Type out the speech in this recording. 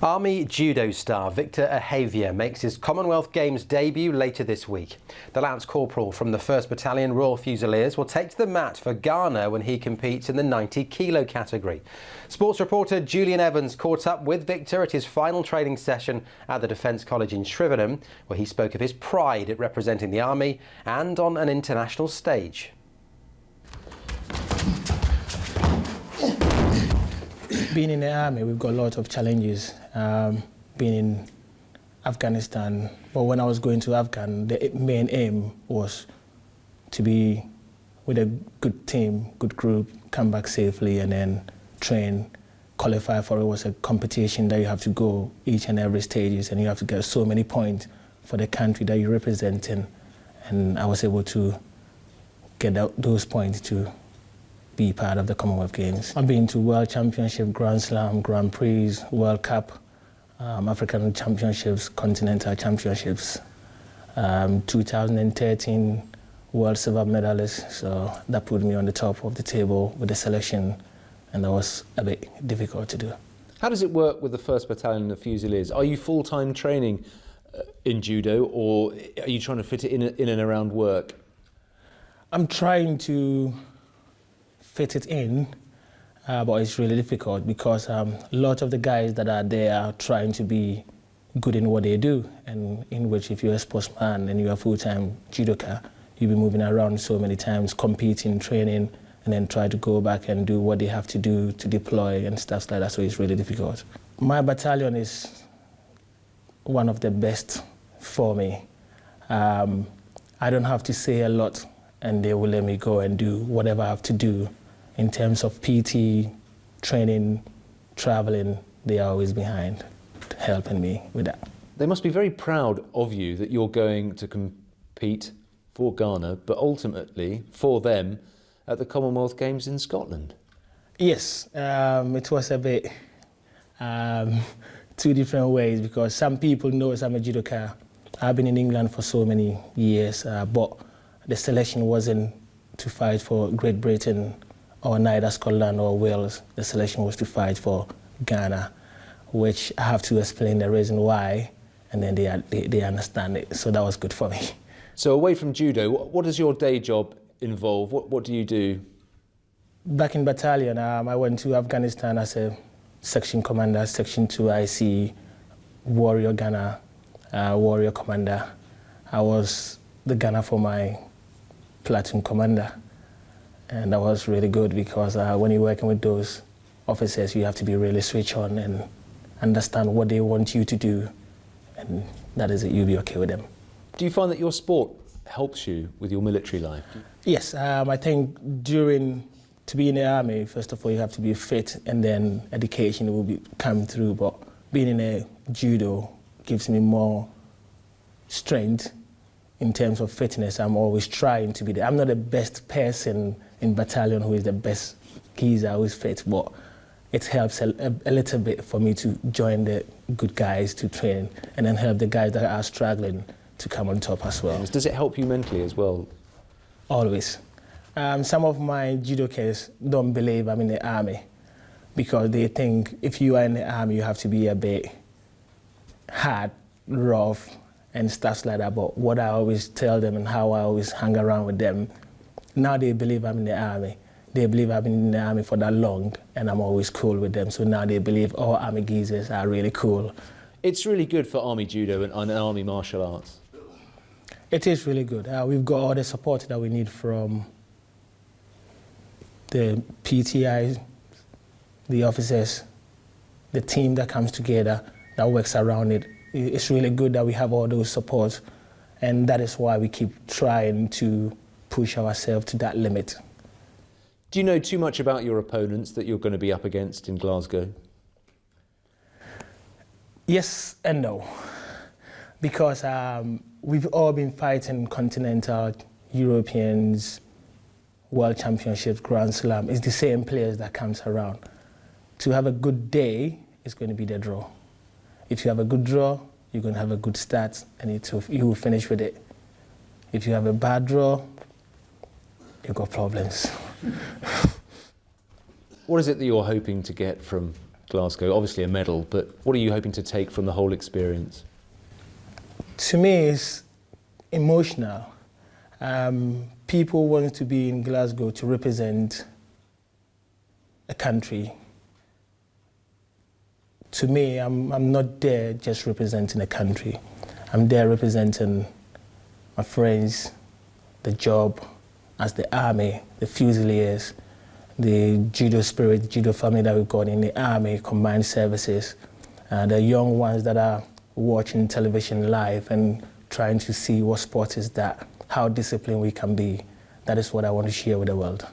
Army Judo star Victor Ahaivor makes his Commonwealth Games debut later this week. The Lance Corporal from the First Battalion Royal Fusiliers will take to the mat for Ghana when he competes in the 90-kilo category. Sports reporter Julian Evans caught up with Victor at his final training session at the Defence College in Shrivenham, where he spoke of his pride at representing the Army and on an international stage. Being in the Army, we've got a lot of challenges. Being in Afghanistan, but when I was going to Afghan, the main aim was to be with a good team, good group, come back safely and then train, qualify for it. Was a competition that you have to go each and every stages and you have to get so many points for the country that you're representing. And I was able to get those points to be part of the Commonwealth Games. I've been to World Championship, Grand Slam, Grand Prix, World Cup, African Championships, Continental Championships, 2013 World Silver Medalist, so that put me on the top of the table with the selection, and that was a bit difficult to do. How does it work with the First Battalion of Fusiliers? Are you full-time training in Judo, or are you trying to fit it in and around work? I'm trying to fit it in, but it's really difficult because a lot of the guys that are there are trying to be good in what they do, and in which if you're a sportsman and you're a full-time judoka, you'll be moving around so many times, competing, training, and then try to go back and do what they have to do to deploy and stuff like that, so it's really difficult. My battalion is one of the best for me. I don't have to say a lot and they will let me go and do whatever I have to do. In terms of PT, training, traveling, they are always behind, helping me with that. They must be very proud of you that you're going to compete for Ghana, but ultimately for them at the Commonwealth Games in Scotland. Yes, it was a bit two different ways because some people know I'm a judoka. I've been in England for so many years, but the selection wasn't to fight for Great Britain or neither Scotland or Wales. The selection was to fight for Ghana, which I have to explain the reason why, and then they understand it. So that was good for me. So away from judo, what does your day job involve? What do you do? Back in battalion, I went to Afghanistan as a section commander, Section 2 IC, Warrior Ghana, Warrior Commander. I was the gunner for my platoon commander. And that was really good because when you're working with those officers, you have to be really switched on and understand what they want you to do. And that is it, you'll be okay with them. Do you find that your sport helps you with your military life? Yes, I think to be in the Army, first of all, you have to be fit and then education will come through. But being in a judo gives me more strength. In terms of fitness, I'm always trying to be there. I'm not the best person in battalion who is the best geezer who's fit, but it helps a little bit for me to join the good guys to train and then help the guys that are struggling to come on top as well. Does it help you mentally as well? Always. Some of my judokas don't believe I'm in the Army because they think if you are in the Army, you have to be a bit hard, rough, and stuff like that, but what I always tell them and how I always hang around with them, now they believe I'm in the Army. They believe I've been in the Army for that long and I'm always cool with them, so now they believe all Army geezers are really cool. It's really good for Army Judo and Army martial arts. It is really good. We've got all the support that we need from the PTIs, the officers, the team that comes together, that works around it. It's really good that we have all those supports, and that is why we keep trying to push ourselves to that limit. Do you know too much about your opponents that you're going to be up against in Glasgow? Yes and no, because we've all been fighting continental, Europeans, World Championships, Grand Slam. It's the same players that comes around. To have a good day is going to be the draw. If you have a good draw, you're going to have a good start and you will finish with it. If you have a bad draw, you've got problems. What is it that you're hoping to get from Glasgow? Obviously a medal, but what are you hoping to take from the whole experience? To me, it's emotional. People want to be in Glasgow to represent a country. To me, I'm not there just representing a country. I'm there representing my friends, the job as the army, the Fusiliers, the judo spirit, judo family that we've got in the army, combined services, the young ones that are watching television live and trying to see what sport is that, how disciplined we can be. That is what I want to share with the world.